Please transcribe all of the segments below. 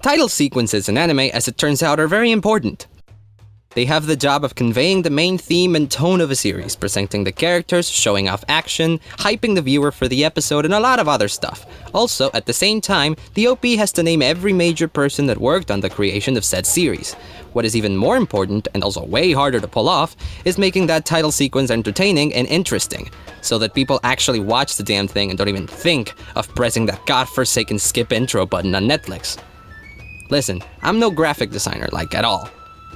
Title sequences in anime, as it turns out, are very important. They have the job of conveying the main theme and tone of a series, presenting the characters, showing off action, hyping the viewer for the episode, and a lot of other stuff. Also, at the same time, the OP has to name every major person that worked on the creation of said series. What is even more important, and also way harder to pull off, is making that title sequence entertaining and interesting, so that people actually watch the damn thing and don't even think of pressing that godforsaken skip intro button on Netflix. Listen, I'm no graphic designer, like, at all.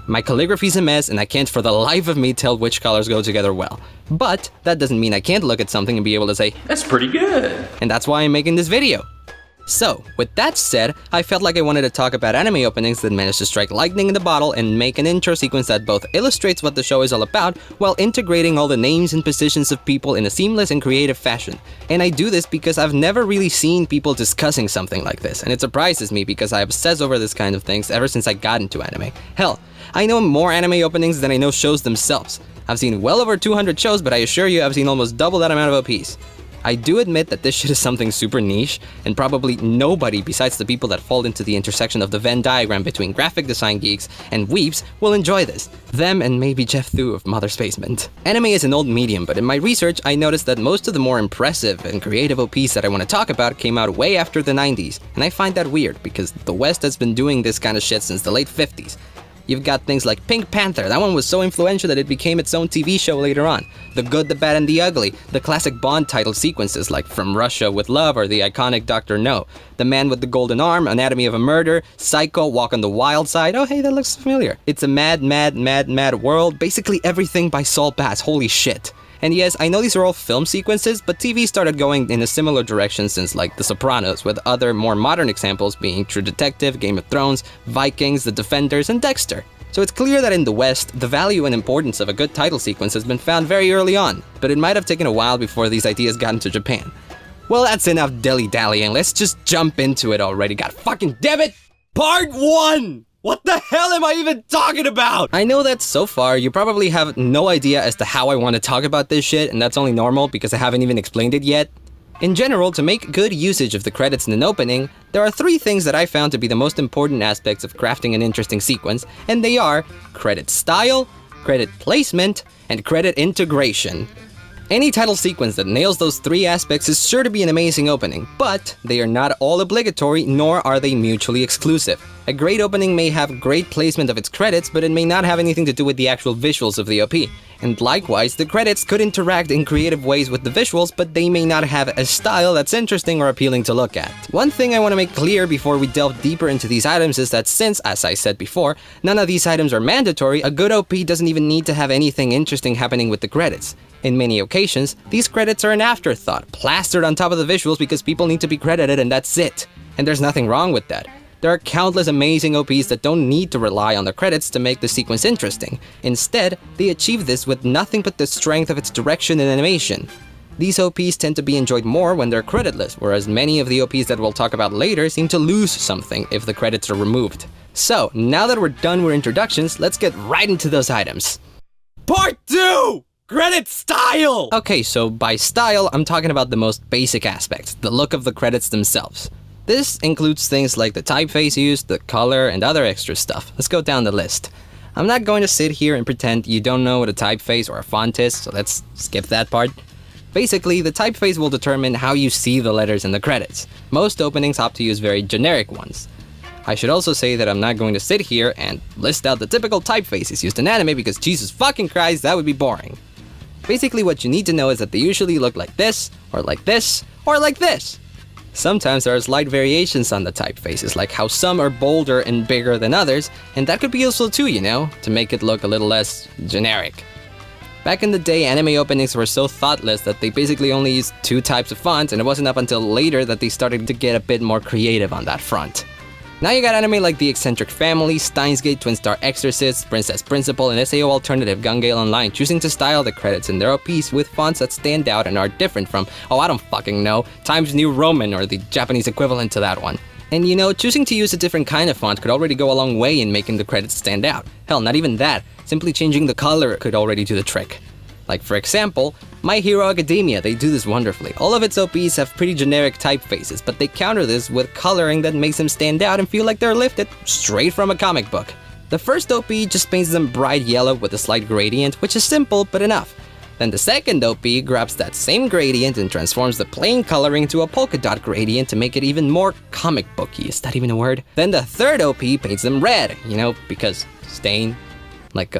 My calligraphy's a mess, and I can't for the life of me tell which colors go together well. But that doesn't mean I can't look at something and be able to say, "That's pretty good." And that's why I'm making this video. So, with that said, I felt like I wanted to talk about anime openings that managed to strike lightning in the bottle and make an intro sequence that both illustrates what the show is all about, while integrating all the names and positions of people in a seamless and creative fashion. And I do this because I've never really seen people discussing something like this, and it surprises me because I obsess over this kind of things ever since I got into anime. Hell, I know more anime openings than I know shows themselves. I've seen well over 200 shows, but I assure you I've seen almost double that amount of OPs. I do admit that this shit is something super niche, and probably nobody besides the people that fall into the intersection of the Venn diagram between graphic design geeks and weeps will enjoy this. Them and maybe Jeff Thu of Mother's Basement. Anime is an old medium, but in my research I noticed that most of the more impressive and creative OPs that I want to talk about came out way after the 90s, and I find that weird because the West has been doing this kind of shit since the late 50s. You've got things like Pink Panther, that one was so influential that it became its own TV show later on. The Good, the Bad, and the Ugly, the classic Bond title sequences like From Russia with Love or the iconic Dr. No, The Man with the Golden Arm, Anatomy of a Murder, Psycho, Walk on the Wild Side, oh hey, that looks familiar. It's a Mad, Mad, Mad, Mad World, basically everything by Saul Bass, holy shit. And yes, I know these are all film sequences, but TV started going in a similar direction since like The Sopranos, with other more modern examples being True Detective, Game of Thrones, Vikings, The Defenders, and Dexter. So it's clear that in the West, the value and importance of a good title sequence has been found very early on, but it might have taken a while before these ideas got into Japan. Well, that's enough dilly-dallying, let's just jump into it already, god fucking damn it! Part 1! What the hell am I even talking about? I know that so far you probably have no idea as to how I want to talk about this shit, and that's only normal because I haven't even explained it yet. In general, to make good usage of the credits in an opening, there are 3 things that I found to be the most important aspects of crafting an interesting sequence, and they are credit style, credit placement, and credit integration. Any title sequence that nails those 3 aspects is sure to be an amazing opening, but they are not all obligatory, nor are they mutually exclusive. A great opening may have great placement of its credits, but it may not have anything to do with the actual visuals of the OP. And likewise, the credits could interact in creative ways with the visuals, but they may not have a style that's interesting or appealing to look at. One thing I want to make clear before we delve deeper into these items is that since, as I said before, none of these items are mandatory, a good OP doesn't even need to have anything interesting happening with the credits. In many occasions, these credits are an afterthought, plastered on top of the visuals because people need to be credited and that's it. And there's nothing wrong with that. There are countless amazing OPs that don't need to rely on the credits to make the sequence interesting. Instead, they achieve this with nothing but the strength of its direction and animation. These OPs tend to be enjoyed more when they're creditless, whereas many of the OPs that we'll talk about later seem to lose something if the credits are removed. So, now that we're done with introductions, let's get right into those items. Part 2! Credit style! Okay, so by style, I'm talking about the most basic aspects, the look of the credits themselves. This includes things like the typeface used, the color, and other extra stuff. Let's go down the list. I'm not going to sit here and pretend you don't know what a typeface or a font is, so let's skip that part. Basically, the typeface will determine how you see the letters in the credits. Most openings opt to use very generic ones. I should also say that I'm not going to sit here and list out the typical typefaces used in anime because Jesus fucking Christ, that would be boring. Basically, what you need to know is that they usually look like this, or like this, or like this. Sometimes there are slight variations on the typefaces, like how some are bolder and bigger than others, and that could be useful too, you know, to make it look a little less generic. Back in the day, anime openings were so thoughtless that they basically only used 2 types of fonts, and it wasn't up until later that they started to get a bit more creative on that front. Now you got anime like The Eccentric Family, Steins Gate, Twin Star Exorcist, Princess Principal, and SAO Alternative Gun Gale Online choosing to style the credits in their OPs with fonts that stand out and are different from, oh I don't fucking know, Times New Roman or the Japanese equivalent to that one. And you know, choosing to use a different kind of font could already go a long way in making the credits stand out. Hell, not even that, simply changing the color could already do the trick. Like for example, My Hero Academia, they do this wonderfully. All of its OPs have pretty generic typefaces, but they counter this with coloring that makes them stand out and feel like they're lifted straight from a comic book. The first OP just paints them bright yellow with a slight gradient, which is simple but enough. Then the second OP grabs that same gradient and transforms the plain coloring to a polka dot gradient to make it even more comic booky. Is that even a word? Then the third OP paints them red, because stain. Like,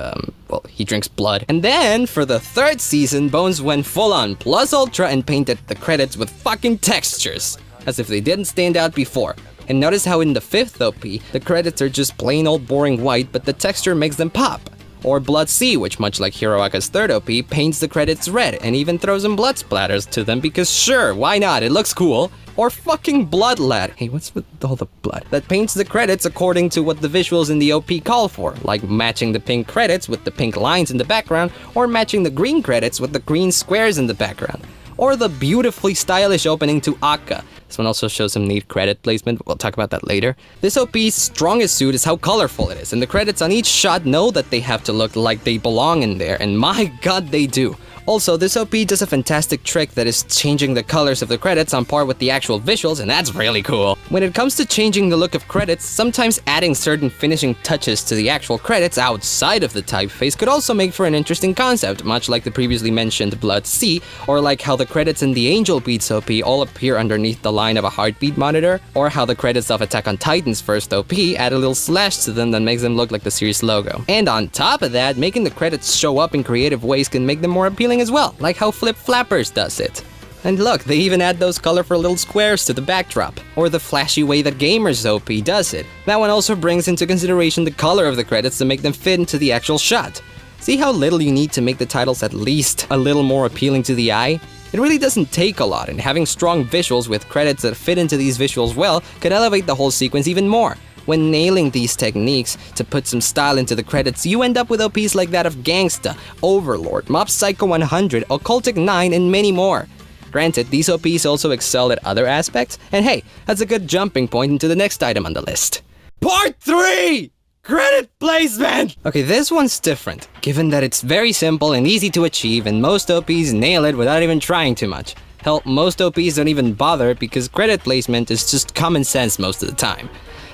he drinks blood. And then, for the third season, Bones went full-on plus ultra and painted the credits with fucking textures, as if they didn't stand out before. And notice how in the fifth OP, the credits are just plain old boring white, but the texture makes them pop. Or Blood C, which much like Hiroaka's third OP, paints the credits red and even throws some blood splatters to them because sure, why not, it looks cool. Or fucking Bloodlet. Hey, what's with all the blood? That paints the credits according to what the visuals in the OP call for, like matching the pink credits with the pink lines in the background, or matching the green credits with the green squares in the background. Or the beautifully stylish opening to Akka. This one also shows some neat credit placement, we'll talk about that later. This OP's strongest suit is how colorful it is, and the credits on each shot know that they have to look like they belong in there, and my god they do. Also, this OP does a fantastic trick that is changing the colors of the credits on par with the actual visuals, and that's really cool. When it comes to changing the look of credits, sometimes adding certain finishing touches to the actual credits outside of the typeface could also make for an interesting concept, much like the previously mentioned Blood C, or like how the credits in the Angel Beats OP all appear underneath the line of a heartbeat monitor, or how the credits of Attack on Titan's first OP add a little slash to them that makes them look like the series logo. And on top of that, making the credits show up in creative ways can make them more appealing as well, like how Flip Flappers does it. And look, they even add those colorful little squares to the backdrop, or the flashy way that Gamer's OP does it. That one also brings into consideration the color of the credits to make them fit into the actual shot. See how little you need to make the titles at least a little more appealing to the eye? It really doesn't take a lot, and having strong visuals with credits that fit into these visuals well could elevate the whole sequence even more. When nailing these techniques to put some style into the credits, you end up with OPs like that of Gangsta, Overlord, Mob Psycho 100, Occultic 9, and many more. Granted, these OPs also excel at other aspects, and hey, that's a good jumping point into the next item on the list. Part 3! Credit placement! Okay, this one's different, given that it's very simple and easy to achieve, and most OPs nail it without even trying too much. Hell, most OPs don't even bother because credit placement is just common sense most of the time.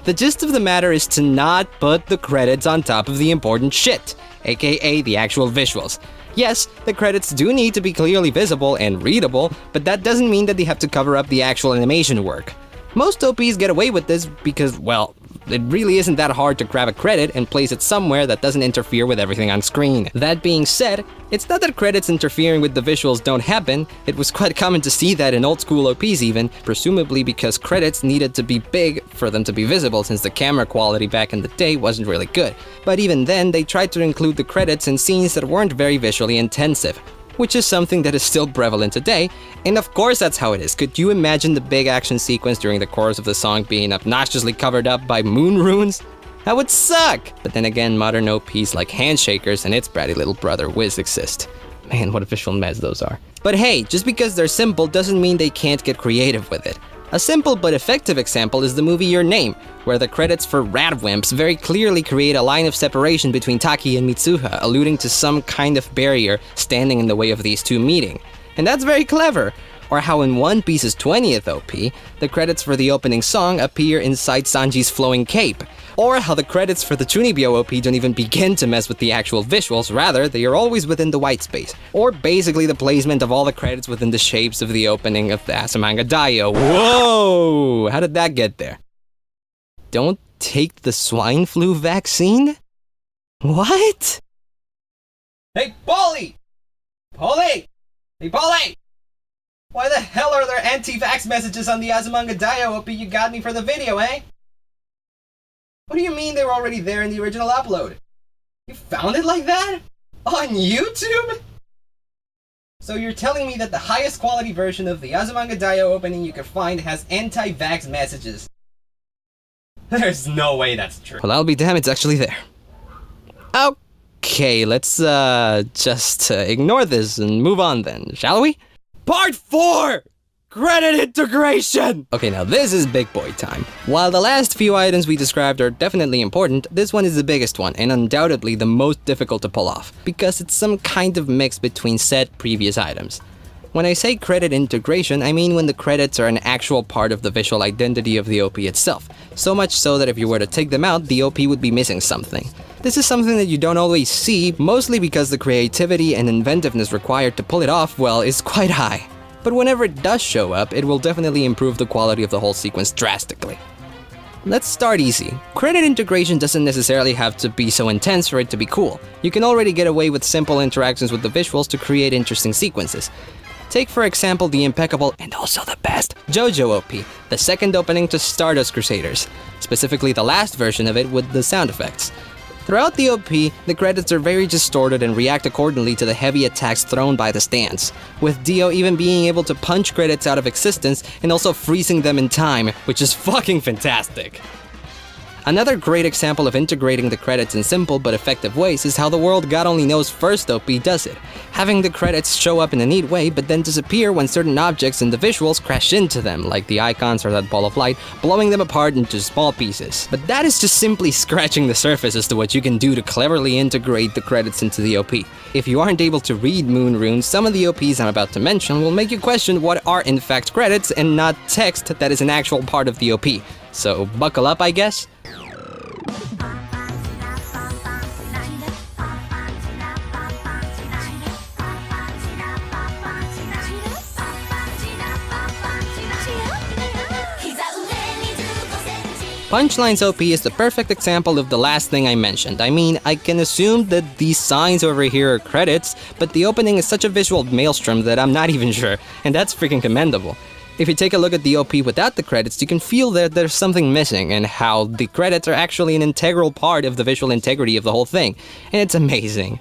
The gist of the matter is to not put the credits on top of the important shit, aka the actual visuals. Yes, the credits do need to be clearly visible and readable, but that doesn't mean that they have to cover up the actual animation work. Most OPs get away with this because, well, it really isn't that hard to grab a credit and place it somewhere that doesn't interfere with everything on screen. That being said, it's not that credits interfering with the visuals don't happen. It was quite common to see that in old school OPs even, presumably because credits needed to be big for them to be visible since the camera quality back in the day wasn't really good. But even then, they tried to include the credits in scenes that weren't very visually intensive, which is something that is still prevalent today, and of course that's how it is. Could you imagine the big action sequence during the chorus of the song being obnoxiously covered up by moon runes? That would suck! But then again, modern OPs like Handshakers and its bratty little brother Wiz exist. Man, what a visual mess those are. But hey, just because they're simple doesn't mean they can't get creative with it. A simple but effective example is the movie Your Name, where the credits for Radwimps very clearly create a line of separation between Taki and Mitsuha, alluding to some kind of barrier standing in the way of these two meeting. And that's very clever. Or how in One Piece's 20th OP, the credits for the opening song appear inside Sanji's flowing cape. Or how the credits for the Chunibyo OP don't even begin to mess with the actual visuals, rather, they are always within the white space. Or basically the placement of all the credits within the shapes of the opening of the Azumanga Daioh. Whoa! How did that get there? Don't take the swine flu vaccine? What? Hey, Polly! Polly! Hey, Polly! Why the hell are there anti-vax messages on the Azumanga Daioh OP you got me for the video, eh? What do you mean they were already there in the original upload? You found it like that? On YouTube? So you're telling me that the highest quality version of the Azumanga Daioh opening you can find has anti-vax messages? There's no way that's true. Well, I'll be damned, it's actually there. Okay, let's just ignore this and move on then, shall we? Part 4! Credit integration! Okay, now this is big boy time. While the last few items we described are definitely important, this one is the biggest one and undoubtedly the most difficult to pull off, because it's some kind of mix between said previous items. When I say credit integration, I mean when the credits are an actual part of the visual identity of the OP itself, so much so that if you were to take them out, the OP would be missing something. This is something that you don't always see, mostly because the creativity and inventiveness required to pull it off, well, is quite high. But whenever it does show up, it will definitely improve the quality of the whole sequence drastically. Let's start easy. Credit integration doesn't necessarily have to be so intense for it to be cool. You can already get away with simple interactions with the visuals to create interesting sequences. Take for example the impeccable, and also the best, JoJo OP, the second opening to Stardust Crusaders, specifically the last version of it with the sound effects. Throughout the OP, the credits are very distorted and react accordingly to the heavy attacks thrown by the stands, with Dio even being able to punch credits out of existence and also freezing them in time, which is fucking fantastic. Another great example of integrating the credits in simple but effective ways is how the World God Only Knows First OP does it, having the credits show up in a neat way but then disappear when certain objects in the visuals crash into them, like the icons or that ball of light, blowing them apart into small pieces. But that is just simply scratching the surface as to what you can do to cleverly integrate the credits into the OP. If you aren't able to read Moon Runes, some of the OPs I'm about to mention will make you question what are in fact credits and not text that is an actual part of the OP. So buckle up, I guess. Punchline's OP is the perfect example of the last thing I mentioned. I mean, I can assume that these signs over here are credits, but the opening is such a visual maelstrom that I'm not even sure, and that's freaking commendable. If you take a look at the OP without the credits, you can feel that there's something missing, and how the credits are actually an integral part of the visual integrity of the whole thing, and it's amazing.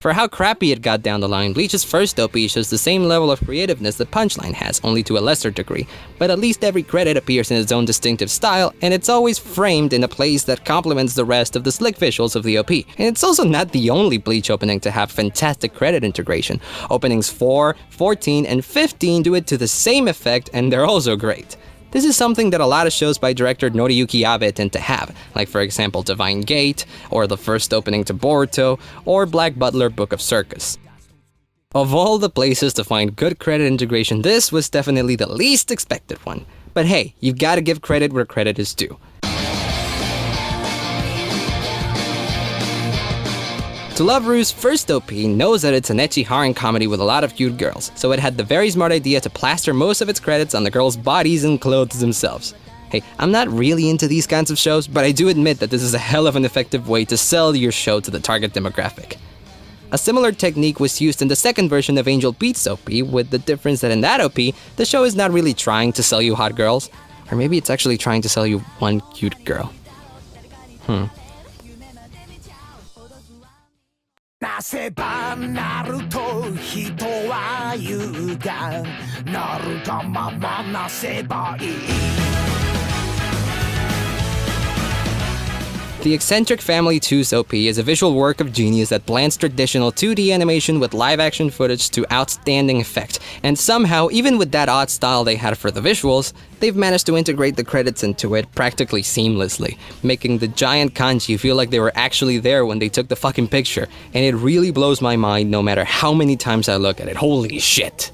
For how crappy it got down the line, Bleach's first OP shows the same level of creativeness that Punchline has, only to a lesser degree, but at least every credit appears in its own distinctive style, and it's always framed in a place that complements the rest of the slick visuals of the OP. And it's also not the only Bleach opening to have fantastic credit integration. Openings 4, 14, and 15 do it to the same effect, and they're also great. This is something that a lot of shows by director Noriyuki Abe tend to have, like for example Divine Gate, or the first opening to Boruto, or Black Butler Book of Circus. Of all the places to find good credit integration, this was definitely the least expected one. But hey, you've gotta give credit where credit is due. To Love Rue's first OP knows that it's an ecchi harem comedy with a lot of cute girls, so it had the very smart idea to plaster most of its credits on the girls' bodies and clothes themselves. Hey, I'm not really into these kinds of shows, but I do admit that this is a hell of an effective way to sell your show to the target demographic. A similar technique was used in the second version of Angel Beats OP, with the difference that in that OP, the show is not really trying to sell you hot girls, or maybe it's actually trying to sell you one cute girl. なせばなると人は言うがなるがままなせばいい The Eccentric Family 2's OP is a visual work of genius that blends traditional 2D animation with live-action footage to outstanding effect, and somehow, even with that odd style they had for the visuals, they've managed to integrate the credits into it practically seamlessly, making the giant kanji feel like they were actually there when they took the fucking picture, and it really blows my mind no matter how many times I look at it. Holy shit!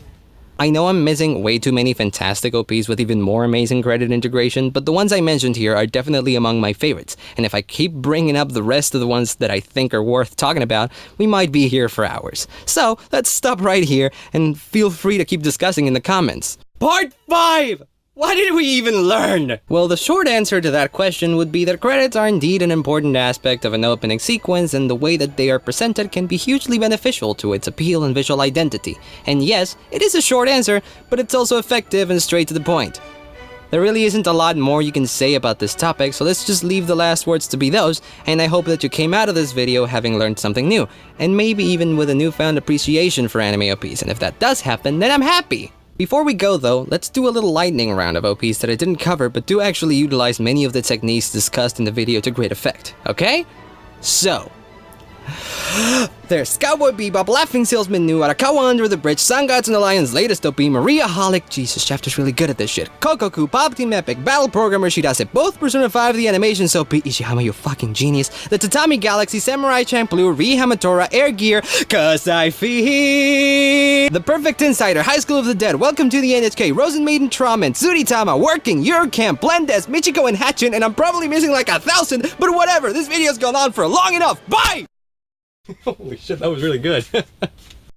I know I'm missing way too many fantastic OPs with even more amazing credit integration, but the ones I mentioned here are definitely among my favorites, and if I keep bringing up the rest of the ones that I think are worth talking about, we might be here for hours. So, let's stop right here, and feel free to keep discussing in the comments. Part 5! What did we even learn? Well, the short answer to that question would be that credits are indeed an important aspect of an opening sequence, and the way that they are presented can be hugely beneficial to its appeal and visual identity. And yes, it is a short answer, but it's also effective and straight to the point. There really isn't a lot more you can say about this topic, so let's just leave the last words to be those, and I hope that you came out of this video having learned something new, and maybe even with a newfound appreciation for anime OPs, and if that does happen, then I'm happy! Before we go though, let's do a little lightning round of OPs that I didn't cover but do actually utilize many of the techniques discussed in the video to great effect, okay? So, There's Cowboy Bebop, Laughing Salesman New, Arakawa Under the Bridge, Sun Gods and the Lions, Latest OP, Maria Holic, Jesus, Chapter's really good at this shit, Kokoku, Pop Team Epic, Battle Programmer Shirase, both Persona 5, the animations OP, Ishihama, you fucking genius, the Tatami Galaxy, Samurai Champloo, Ri Hamatora, Air Gear, Kasai The Perfect Insider, High School of the Dead, Welcome to the NHK, Rosen Maiden Trauman, Tsuritama, Working, Your Camp, Blendes, Michiko and Hatchin, and I'm probably missing like 1,000, but whatever, this video's gone on for long enough, bye! Holy shit, that was really good.